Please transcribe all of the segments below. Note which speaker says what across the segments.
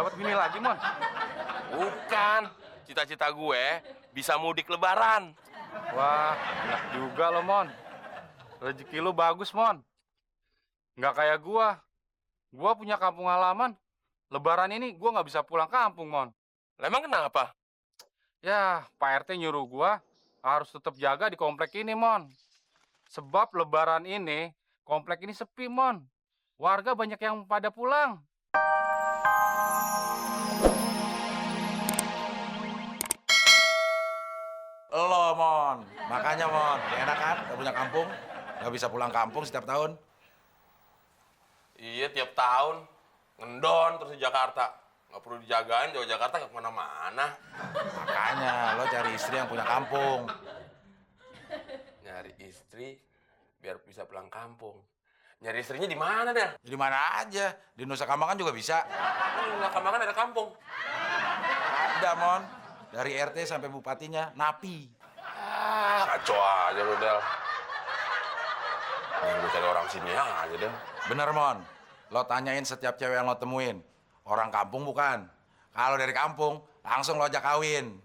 Speaker 1: Dapat bini lagi, Mon?
Speaker 2: Bukan. Cita-cita gue bisa mudik lebaran.
Speaker 1: Wah, enak juga lo, Mon. Rezeki lu bagus, Mon. Nggak kayak gua. Gua punya kampung halaman. Lebaran ini gua nggak bisa pulang kampung, Mon.
Speaker 2: Lah emang kenapa?
Speaker 1: Ya, Pak RT nyuruh gua harus tetap jaga di komplek ini, Mon. Sebab lebaran ini, komplek ini sepi, Mon. Warga banyak yang pada pulang.
Speaker 3: Lo, Mon. Makanya, Mon. Gak enak kan? Gak punya kampung. Gak bisa pulang kampung setiap tahun.
Speaker 2: Iya, tiap tahun. Ngendon terus di Jakarta. Nggak perlu dijagain, jauh Jakarta nggak kemana-mana.
Speaker 3: Makanya, lo cari istri yang punya kampung.
Speaker 2: Nyari istri biar bisa pulang kampung. Nyari istrinya di mana, Del?
Speaker 3: Di mana aja. Di Nusa Kambangan juga bisa.
Speaker 2: Nggak Kambangan ada kampung.
Speaker 3: Ada, Mon. Dari RT sampai bupatinya, napi.
Speaker 2: Ah, kacau aja lu, Del. Nih, lu cari orang sini aja, Del.
Speaker 3: Bener, Mon. Lo tanyain setiap cewek yang lo temuin. Orang kampung bukan. Kalau dari kampung, langsung lo ajak kawin.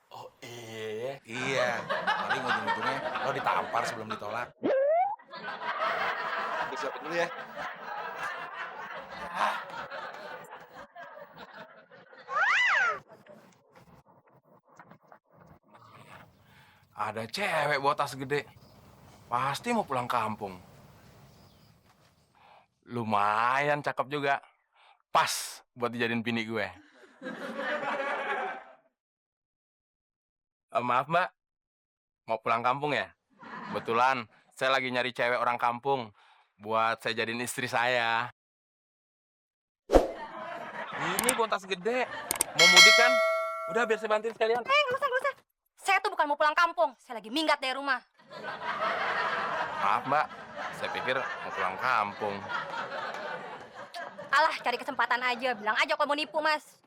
Speaker 2: Oh, iya.
Speaker 3: Iya. Paling ujung-ujungnya lo ditampar sebelum ditolak. Gue siapin dulu ya.
Speaker 2: Ada cewek bawa tas gede. Pasti mau pulang kampung. Lumayan cakep juga. Pas buat dijadiin bini gue. Maaf, Mbak. Mau pulang kampung ya? Kebetulan saya lagi nyari cewek orang kampung buat saya jadiin istri saya. Ini bawa tas gede. Mau mudik kan? Udah biar saya bantuin sekalian.
Speaker 4: Nggak usah, nggak usah. Saya tuh bukan mau pulang kampung. Saya lagi minggat dari rumah.
Speaker 2: Maaf, Mbak. Saya pikir mau pulang kampung.
Speaker 4: Alah, cari kesempatan aja. Bilang aja kalau mau nipu, Mas.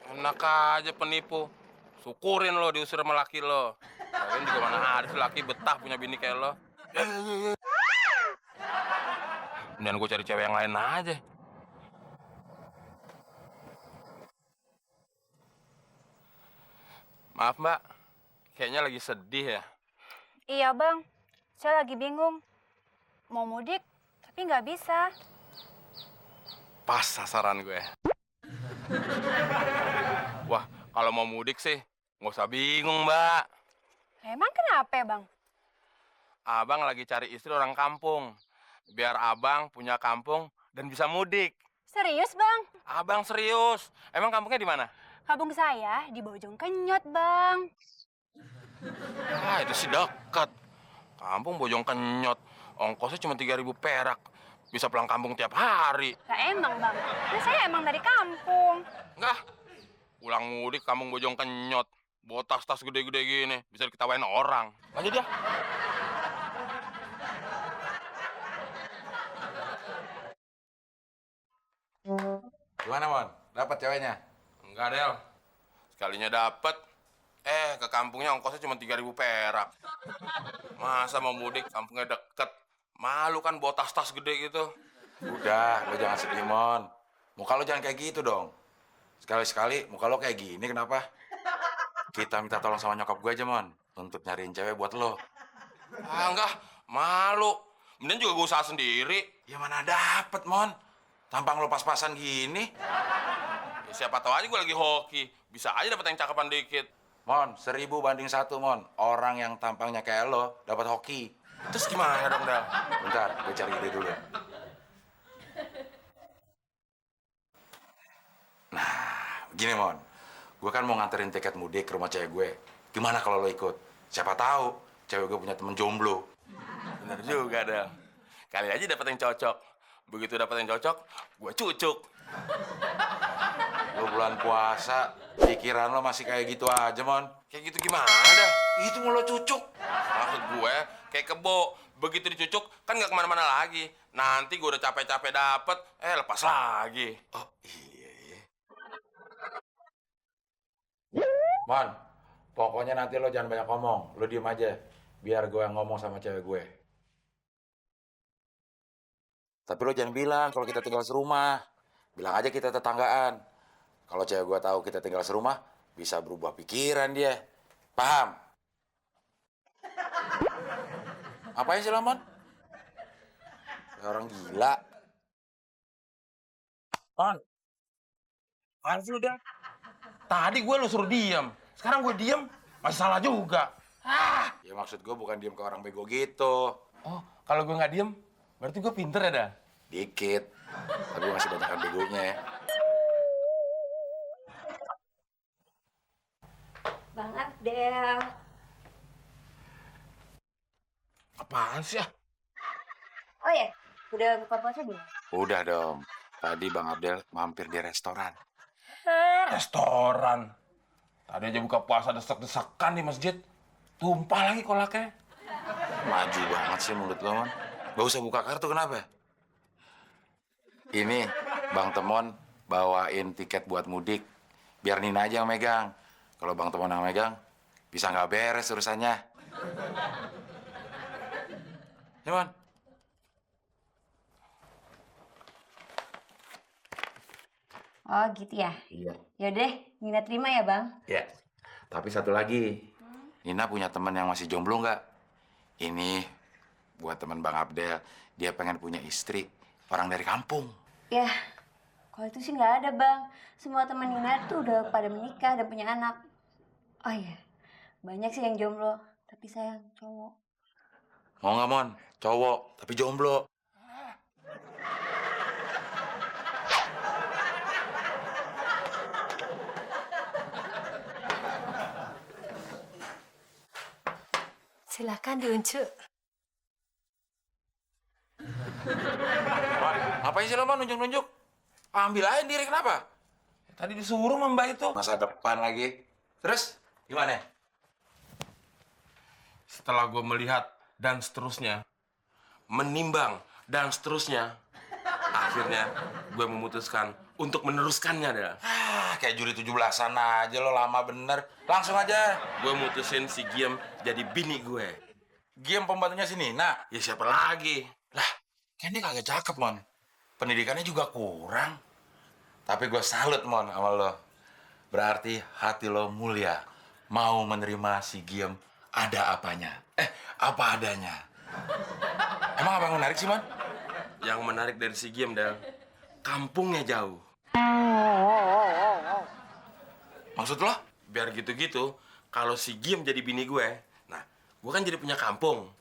Speaker 2: Enak aja penipu. Syukurin lo diusir sama laki lo. Kalian juga mana ada sih laki betah punya bini kayak lo. Kemudian gue cari cewek yang lain aja. Maaf, Mbak. Kayaknya lagi sedih ya.
Speaker 5: Iya bang, saya lagi bingung. Mau mudik, tapi nggak bisa.
Speaker 2: Pas sasaran gue. Wah, kalau mau mudik sih, nggak usah bingung, Mbak.
Speaker 5: Emang kenapa ya bang?
Speaker 2: Abang lagi cari istri orang kampung. Biar abang punya kampung dan bisa mudik.
Speaker 5: Serius bang?
Speaker 2: Abang serius. Emang kampungnya di mana?
Speaker 5: Kampung saya di Bojongkenyot bang.
Speaker 2: Ah, itu sih dekat. Kampung Bojongkenyot. Ongkosnya cuma 3.000 perak. Bisa pulang kampung tiap hari.
Speaker 5: Lah emang bang, kan saya emang dari kampung.
Speaker 2: Enggak. Pulang mudik kampung Bojongkenyot. Bawa tas-tas gede-gede gini. Bisa diketawain orang. Lanjut ya.
Speaker 3: Gimana, Mon? Dapat ceweknya?
Speaker 2: Enggak, Del. Sekalinya dapet, ke kampungnya ongkosnya cuma 3.000 perak. Masa mau mudik, kampungnya deket. Malu kan bawa tas-tas gede gitu.
Speaker 3: Udah, lo jangan sedih, Mon. Muka lo jangan kayak gitu dong. Sekali-sekali muka lo kayak gini, kenapa? Kita minta tolong sama nyokap gue aja, Mon. Untuk nyariin cewek buat lo.
Speaker 2: Ah, enggak. Malu. Mending juga gue usaha sendiri.
Speaker 3: Ya mana dapet, Mon. Tampang lo pas-pasan gini.
Speaker 2: Ya, siapa tahu aja gue lagi hoki. Bisa aja dapet yang cakepan dikit.
Speaker 3: Mon, 1000 banding 1, Mon. Orang yang tampangnya kayak lo dapat hoki.
Speaker 2: Terus gimana dong, Del?
Speaker 3: Bentar, gue cari ide dulu. Nah, gini, Mon. Gue kan mau nganterin tiket mudik ke rumah cewek gue. Gimana kalau lo ikut? Siapa tahu cewek gue punya temen jomblo.
Speaker 2: Bener juga, Del. Kali aja dapet yang cocok. Begitu dapet yang cocok, gue cucuk.
Speaker 3: Lo bulan puasa, pikiran lo masih kayak gitu aja, Mon.
Speaker 2: Kayak gitu gimana, Del?
Speaker 3: Itu mau lo cucuk.
Speaker 2: Maksud gue, kayak kebo. Begitu dicucuk, kan nggak kemana-mana lagi. Nanti gue udah capek-capek dapet, lepas lagi.
Speaker 3: Oh, iya. Mon, pokoknya nanti lo jangan banyak ngomong. Lo diem aja, biar gue yang ngomong sama cewek gue. Tapi lo jangan bilang kalau kita tinggal serumah. Bilang aja kita tetanggaan. Kalau cewek gua tahu kita tinggal serumah, bisa berubah pikiran dia. Paham? Apain sih, Lamon? Kayak orang gila.
Speaker 2: Apaan sih lu, Del? Tadi gue lu suruh diem. Sekarang gue diem, masih salah juga.
Speaker 3: Ya maksud gua bukan diem ke orang bego gitu.
Speaker 2: Oh, kalau gue nggak diem, berarti gue pinter ya, dah?
Speaker 3: Dikit. Tapi masih banyak begonya ya.
Speaker 4: Bang Abdel.
Speaker 2: Apaan sih, ah?
Speaker 4: Oh ya, udah buka puasa belum?
Speaker 3: Udah dong. Tadi Bang Abdel mampir di restoran.
Speaker 2: Restoran. Tadi aja buka puasa desek-desekan di masjid. Tumpah lagi kolaknya.
Speaker 3: Maju banget sih mulut lo, Man. Gak usah buka kartu, kenapa? Ini Bang Temon bawain tiket buat mudik. Biar Nina aja yang megang. Kalau Bang Temon yang megang, bisa nggak beres urusannya. Ya, Man?
Speaker 4: Oh gitu ya?
Speaker 3: Iya.
Speaker 4: Yaudah, Nina terima ya bang.
Speaker 3: Ya. Tapi satu lagi. Nina punya teman yang masih jomblo nggak? Ini buat teman Bang Abdel. Dia pengen punya istri. Orang dari kampung.
Speaker 4: Ya, kalau itu sih nggak ada bang. Semua teman Nina tuh udah pada menikah dan punya anak. Oh iya, banyak sih yang jomblo. Tapi sayang cowok.
Speaker 3: Mau nggak, Mon? Cowok, tapi jomblo.
Speaker 6: Silakan diunjuk.
Speaker 3: Mon, ngapain sih lo, Mon, nunjuk-nunjuk? Ambil aja diri, kenapa?
Speaker 2: Tadi disuruh sama Mbak itu.
Speaker 3: Masa depan lagi. Terus, gimana?
Speaker 2: Setelah gue melihat dan seterusnya, menimbang dan seterusnya, akhirnya gue memutuskan untuk meneruskannya, dah.
Speaker 3: Kayak juri 17-an aja lo, lama bener. Langsung aja.
Speaker 2: Gue mutusin si Giem jadi bini gue.
Speaker 3: Game pembantunya si Nina.
Speaker 2: Ya siapa lagi?
Speaker 3: Lah, kan dia kagak cakep, Mon. Pendidikannya juga kurang. Tapi gue salut, Mon, sama lo. Berarti hati lo mulia. Mau menerima si Giem ada apanya. Apa adanya. Emang apa yang menarik sih, Mon?
Speaker 2: Yang menarik dari si Giem, Del, kampungnya jauh.
Speaker 3: Maksud lo?
Speaker 2: Biar gitu-gitu, kalau si Giem jadi bini gue, nah, gue kan jadi punya kampung.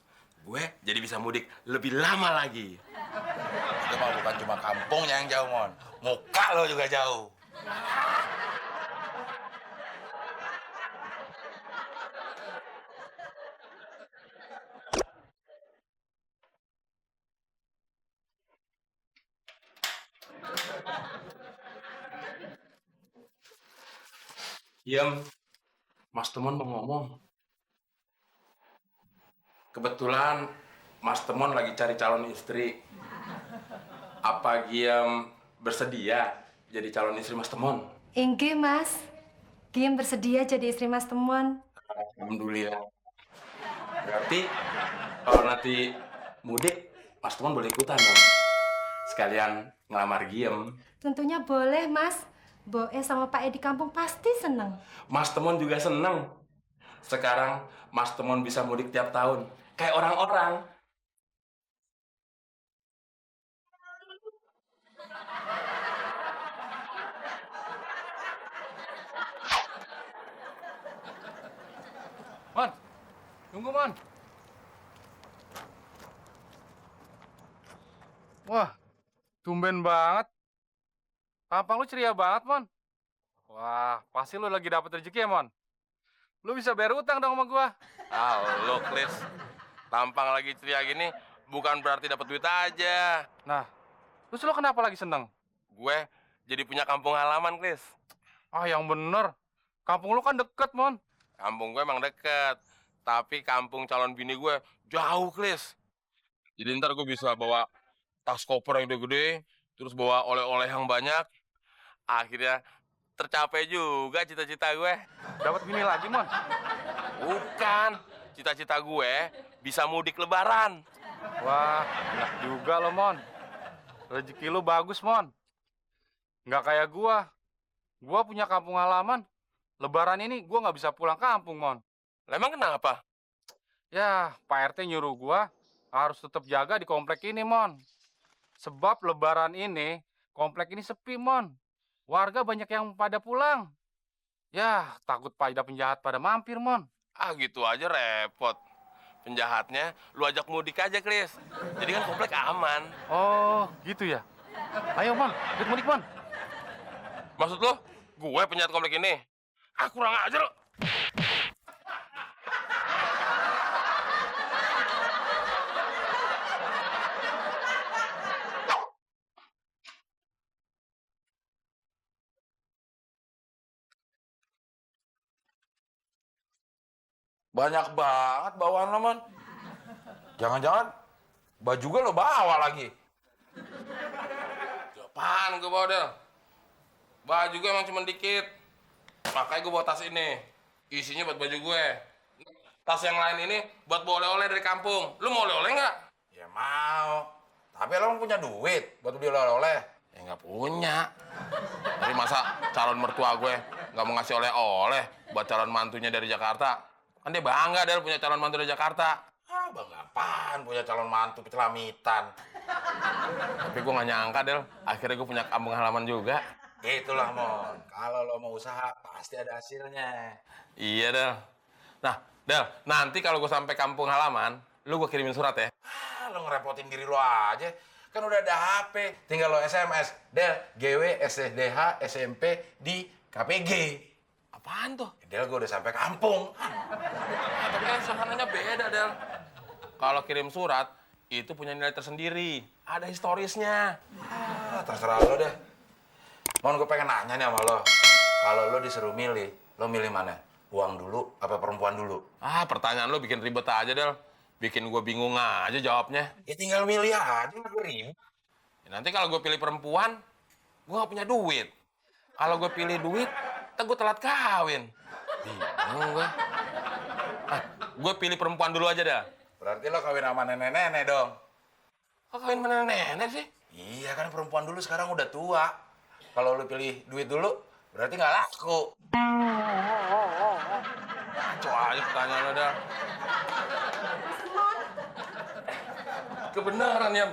Speaker 2: Gue jadi bisa mudik lebih lama lagi.
Speaker 3: Itu mah bukan cuma kampungnya yang jauh, Mon. Muka lo juga jauh.
Speaker 2: Giem, Mas Temon mau ngomong. Kebetulan Mas Temon lagi cari calon istri. Apa Giem bersedia jadi calon istri Mas Temon?
Speaker 6: Inggih, Mas. Giem bersedia jadi istri Mas Temon.
Speaker 2: Alhamdulillah. Berarti kalau nanti mudik, Mas Temon boleh ikutan dong. Sekalian ngelamar Giem.
Speaker 6: Tentunya boleh, Mas. Boe sama Pak E di kampung pasti seneng.
Speaker 2: Mas Temon juga seneng. Sekarang Mas Temon bisa mudik tiap tahun. Kayak orang-orang.
Speaker 1: Mon, tunggu, Mon. Wah, tumben banget. Tampang lu ceria banget, Mon. Wah, pasti lu lagi dapet rezeki ya, Mon. Lu bisa bayar utang dong sama gua.
Speaker 2: Ah, lo, Klis. Tampang lagi ceria gini, bukan berarti dapat duit aja.
Speaker 1: Nah, terus lu kenapa lagi seneng?
Speaker 2: Gue jadi punya kampung halaman, Klis.
Speaker 1: Ah, yang bener. Kampung lu kan deket, Mon.
Speaker 2: Kampung gue emang deket, tapi kampung calon bini gue jauh, Klis. Jadi ntar gue bisa bawa tas koper yang gede-gede, terus bawa oleh-oleh yang banyak. Akhirnya tercapai juga cita-cita gue.
Speaker 1: Dapat bini lagi, Mon.
Speaker 2: Bukan, cita-cita gue bisa mudik lebaran.
Speaker 1: Wah, enak juga lo, Mon. Rezeki lu bagus, Mon. Nggak kayak gua. Gua punya kampung halaman. Lebaran ini gua nggak bisa pulang kampung, Mon.
Speaker 2: Lah emang kenapa?
Speaker 1: Ya, Pak RT nyuruh gua harus tetap jaga di komplek ini, Mon. Sebab lebaran ini, komplek ini sepi, Mon. Warga banyak yang pada pulang. Ya, takut pada penjahat pada mampir, Mon.
Speaker 2: Ah gitu aja repot. Penjahatnya lu ajak mudik aja, Chris. Jadi kan komplek aman.
Speaker 1: Oh, gitu ya. Ayo, Mon. Ikut mudik, Mon.
Speaker 2: Maksud lu, gue penjahat komplek ini? Ah kurang ajar lu.
Speaker 3: Banyak banget bawaan lo, Mon. Jangan-jangan baju juga lo bawa lagi.
Speaker 2: Apaan gue bawa, Del? Baju gue emang cuma dikit. Makanya gue bawa tas ini. Isinya buat baju gue. Tas yang lain ini buat bawa oleh-oleh dari kampung. Lu mau oleh-oleh nggak?
Speaker 3: Ya mau. Tapi lo punya duit buat beli oleh-oleh.
Speaker 2: Ya nggak punya. Tapi masa calon mertua gue nggak mau ngasih oleh-oleh buat calon mantunya dari Jakarta? Kan dia bangga Del punya calon mantu dari Jakarta.
Speaker 3: Ah, bangga apaan punya calon mantu pecelamitan.
Speaker 2: Tapi gue nggak nyangka Del, akhirnya gue punya kampung halaman juga.
Speaker 3: Itulah, Mon. Kalau lo mau usaha, pasti ada hasilnya.
Speaker 2: Iya Del. Nah Del, nanti kalau gue sampai kampung halaman, lu gue kirimin surat ya.
Speaker 3: Ah, lo ngerepotin diri lo aja. Kan udah ada HP. Tinggal lo SMS. Del, GW, SDH, SMP di KPG.
Speaker 2: Apaan tuh?
Speaker 3: Del, gue udah sampai kampung.
Speaker 2: Nah, tapi kan suasananya beda Del. Kalau kirim surat, itu punya nilai tersendiri. Ada historisnya.
Speaker 3: Ah, terserah lo deh. Mon, gue pengen nanya nih sama lo. Kalau lo disuruh milih, lo milih mana? Uang dulu apa perempuan dulu?
Speaker 2: Ah, pertanyaan lu bikin ribet aja Del. Bikin gue bingung aja jawabnya.
Speaker 3: Ya tinggal milih aja, gue ribet.
Speaker 2: Ya, nanti kalau gue pilih perempuan, gue gak punya duit. Kalau gue pilih duit, ntar gue telat kawin. Bingung gue. Ah, gue pilih perempuan dulu aja dah.
Speaker 3: Berarti lo kawin sama nenek-nenek dong.
Speaker 2: Kok kawin sama nenek sih?
Speaker 3: Iya kan perempuan dulu sekarang udah tua. Kalau lo pilih duit dulu, berarti nggak laku.
Speaker 2: Kacau aja pertanyaan lo dah. Kebenaran ya.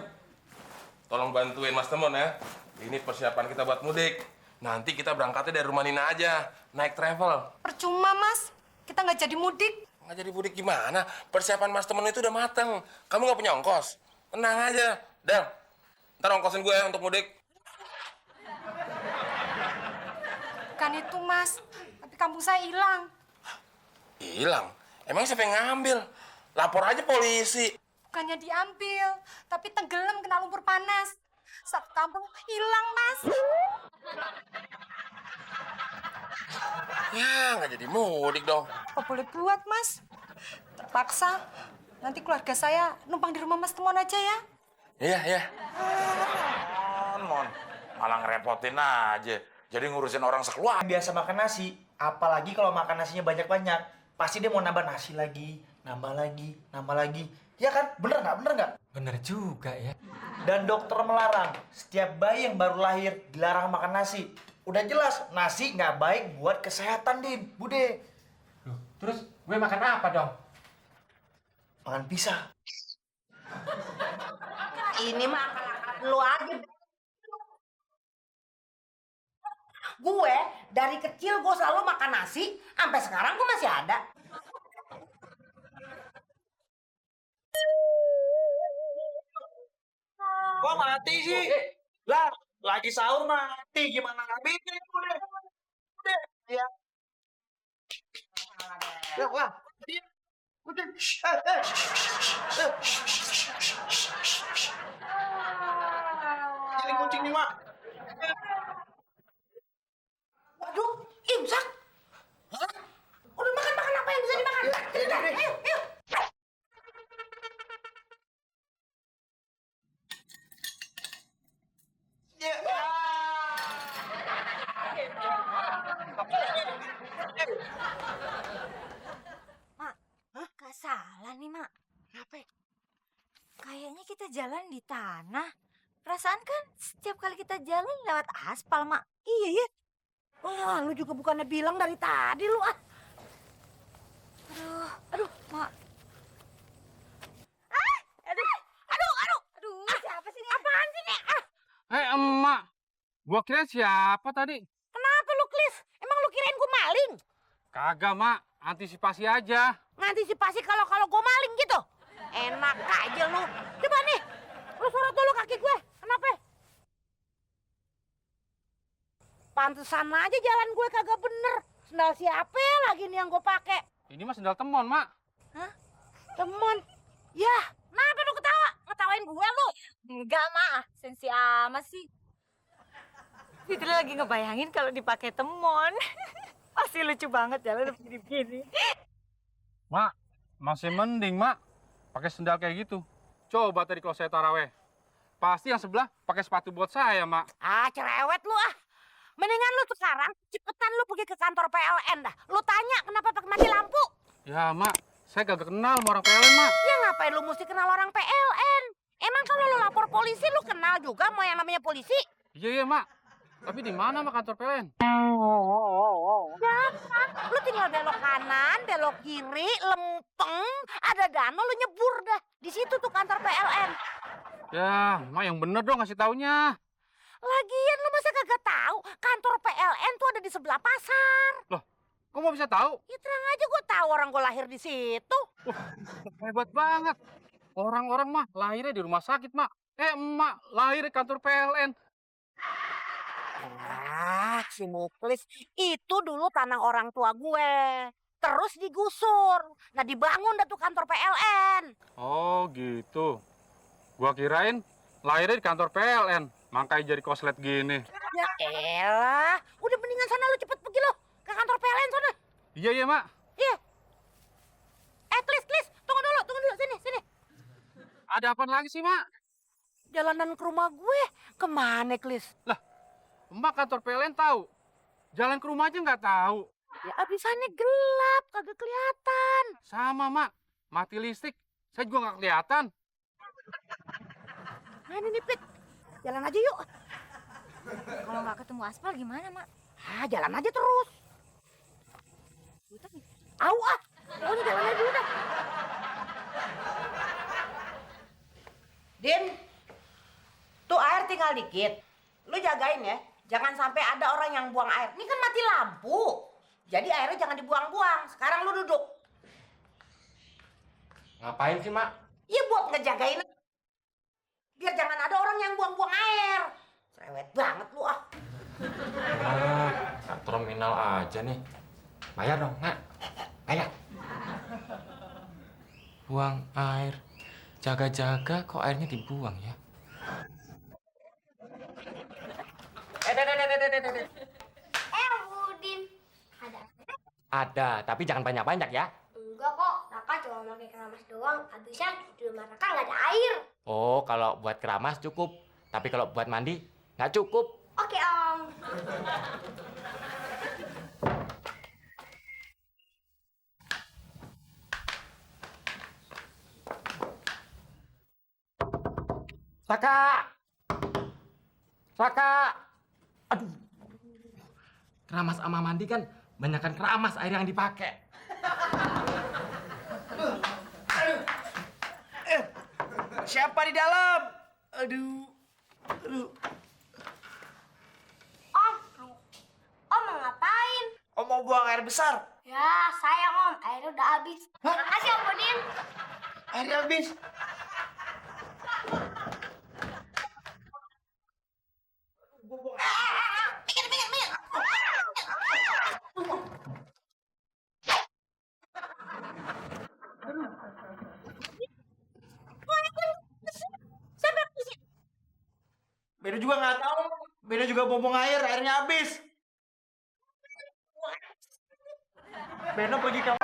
Speaker 2: Tolong bantuin Mas Temon ya. Ini persiapan kita buat mudik. Nanti kita berangkatnya dari rumah Nina aja. Naik travel.
Speaker 6: Percuma, Mas. Kita nggak jadi mudik.
Speaker 2: Nggak jadi mudik gimana? Persiapan Mas Temon itu udah mateng. Kamu nggak punya ongkos? Tenang aja. Del, ntar ongkosin gue ya untuk mudik.
Speaker 6: Kan itu, Mas. Tapi kampung saya hilang.
Speaker 2: Hilang? Emang siapa yang ngambil? Lapor aja polisi.
Speaker 6: Bukannya diambil, tapi tenggelam kena lumpur panas. Satu kampung hilang, Mas.
Speaker 2: Ya, nggak jadi mudik dong.
Speaker 6: Apa boleh buat, Mas? Terpaksa. Nanti keluarga saya numpang di rumah Mas Temon aja ya.
Speaker 2: Iya, iya.
Speaker 3: Mon, malah ngerepotin aja. Jadi ngurusin orang sekeluarga.
Speaker 7: Biasa makan nasi, apalagi kalau makan nasinya banyak-banyak, pasti dia mau nambah nasi lagi, nambah lagi, nambah lagi. Ya kan? Bener nggak? Bener nggak?
Speaker 8: Bener juga ya.
Speaker 7: Dan dokter melarang, setiap bayi yang baru lahir dilarang makan nasi. Udah jelas, nasi nggak baik buat kesehatan, Din, Bude.
Speaker 8: Loh, terus gue makan apa dong?
Speaker 7: Makan pisah.
Speaker 9: Ini mah akal-akalan lu aja. Gue dari kecil gue selalu makan nasi, sampai sekarang gue masih ada.
Speaker 7: Kok mati sih? Lah, lagi sahur mati, gimana nggak bikin, Bude? Bude, ya. Ya, wah. Dia. Bude. Jadi kucing nih, Mak.
Speaker 9: Waduh, imsak. Hah? Udah makan apa yang bisa dimakan? Cepetan, ayo, ayo.
Speaker 5: Mak, gak salah nih, Mak.
Speaker 9: Kenapa?
Speaker 5: Kayaknya kita jalan di tanah.
Speaker 9: Perasaan kan setiap kali kita jalan lewat aspal, Mak.
Speaker 6: Iya, iya. Wah, lu juga bukannya bilang dari tadi lu ah.
Speaker 9: Aduh, Mak.
Speaker 6: Aduh, siapa sih ini? Apaan sih nih? Ah,
Speaker 1: Emak, gua kira siapa tadi?
Speaker 6: kenapa lu, Klis? Emang lu kirain gua maling?
Speaker 1: Kagak, Mak. Antisipasi aja.
Speaker 6: Ngantisipasi kalau gua maling gitu? Enak aja lu. Coba nih, lu sorot dulu kaki gue. Kenapa? Pantesan aja jalan gue kagak bener. Sendal siapa lagi nih yang gue pakai?
Speaker 1: Ini mah sendal temon, Mak.
Speaker 6: Temen. Yah, kenapa lu ketawa? Ngetawain gue lu?
Speaker 9: Enggak, Mak. Sensi amat sih. Fitri lagi ngebayangin kalau dipakai temon. Pasti lucu banget jalan begini-begini.
Speaker 1: Mak, masih mending, Mak. Pakai sendal kayak gitu. Coba tadi kalau saya taraweh. Pasti yang sebelah pakai sepatu buat saya, Mak.
Speaker 6: Ah, cerewet lu ah. Mendingan lu sekarang cepetan lu pergi ke kantor PLN dah. Lu tanya kenapa pakai mati lampu.
Speaker 1: Ya, Mak. Saya kagak kenal sama orang PLN, Mak.
Speaker 6: Ya ngapain lu mesti kenal orang PLN? Emang kalau lu lapor polisi lu kenal juga sama yang namanya polisi?
Speaker 1: Iya, Mak. Tapi di mana, Mak, kantor PLN?
Speaker 6: Gampang. Lu tinggal belok kanan, belok kiri, lempeng, ada danau lu nyebur dah. Di situ tuh kantor PLN.
Speaker 1: Ya, Mak yang bener dong ngasih taunya.
Speaker 6: Lagian lu masa kagak tahu kantor PLN tuh ada di sebelah pasar.
Speaker 1: Loh, kok mau bisa tahu?
Speaker 6: Ya terang aja gua tahu orang gua lahir di situ.
Speaker 1: Hebat banget. Orang-orang mah lahirnya di rumah sakit, Mak. Emak lahir di kantor PLN.
Speaker 6: Ah, si Muklis. Itu dulu tanah orang tua gue. Terus digusur. Nah dibangun dah tuh kantor PLN.
Speaker 1: Oh, gitu. Gua kirain lahirnya di kantor PLN. Makanya jadi koslet gini.
Speaker 6: Ya elah. Udah mendingan sana lu cepet pergi lo. Ke kantor PLN sana.
Speaker 1: Iya, iya, Mak.
Speaker 6: Iya. Klis. Tunggu dulu. Sini.
Speaker 1: Ada apa lagi sih, Mak?
Speaker 6: Jalanan ke rumah gue. Kemana, Klis?
Speaker 1: Lah, Emak kantor PLN tahu. Jalan ke rumah aja nggak tahu.
Speaker 6: Ya abisannya gelap. Kagak kelihatan.
Speaker 1: Sama, Mak. Mati listrik. Saya juga nggak kelihatan.
Speaker 6: Nah ini Pit. Jalan aja yuk.
Speaker 9: Kalau nggak ketemu aspal gimana, Mak?
Speaker 6: Ah, jalan aja terus. Au ah. Pokoknya jalan aja dulu dah. Din, tuh air tinggal dikit. Lu jagain ya. Jangan sampai ada orang yang buang air. Ini kan mati lampu. Jadi airnya jangan dibuang-buang. Sekarang lu duduk.
Speaker 8: Ngapain sih, Mak?
Speaker 6: Iya buat ngejagain. Biar jangan ada orang yang buang-buang air. Cerewet banget lu ah.
Speaker 8: Terminal aja nih. Bayar dong, Nak. Bayar. Buang air. Jaga-jaga kok airnya dibuang ya?
Speaker 4: Udin. Ada.
Speaker 8: Ada, tapi jangan banyak-banyak ya.
Speaker 4: Enggak kok, Raka cuma pakai keramas doang. Habisnya di rumah Raka nggak ada air.
Speaker 8: Oh, kalau buat keramas cukup. Tapi kalau buat mandi, nggak cukup.
Speaker 4: Oke, Om.
Speaker 8: Saka! Aduh. Keramas sama mandi kan banyakkan keramas air yang dipakai.
Speaker 7: Siapa di dalam? Aduh.
Speaker 4: Om mau ngapain?
Speaker 7: Om mau buang air besar.
Speaker 4: Ya, sayang Om. Airnya udah habis. Makasih Om Udin.
Speaker 7: Airnya habis. Beno juga nggak tahu. Beno juga buang air, airnya habis. Beno pergi ke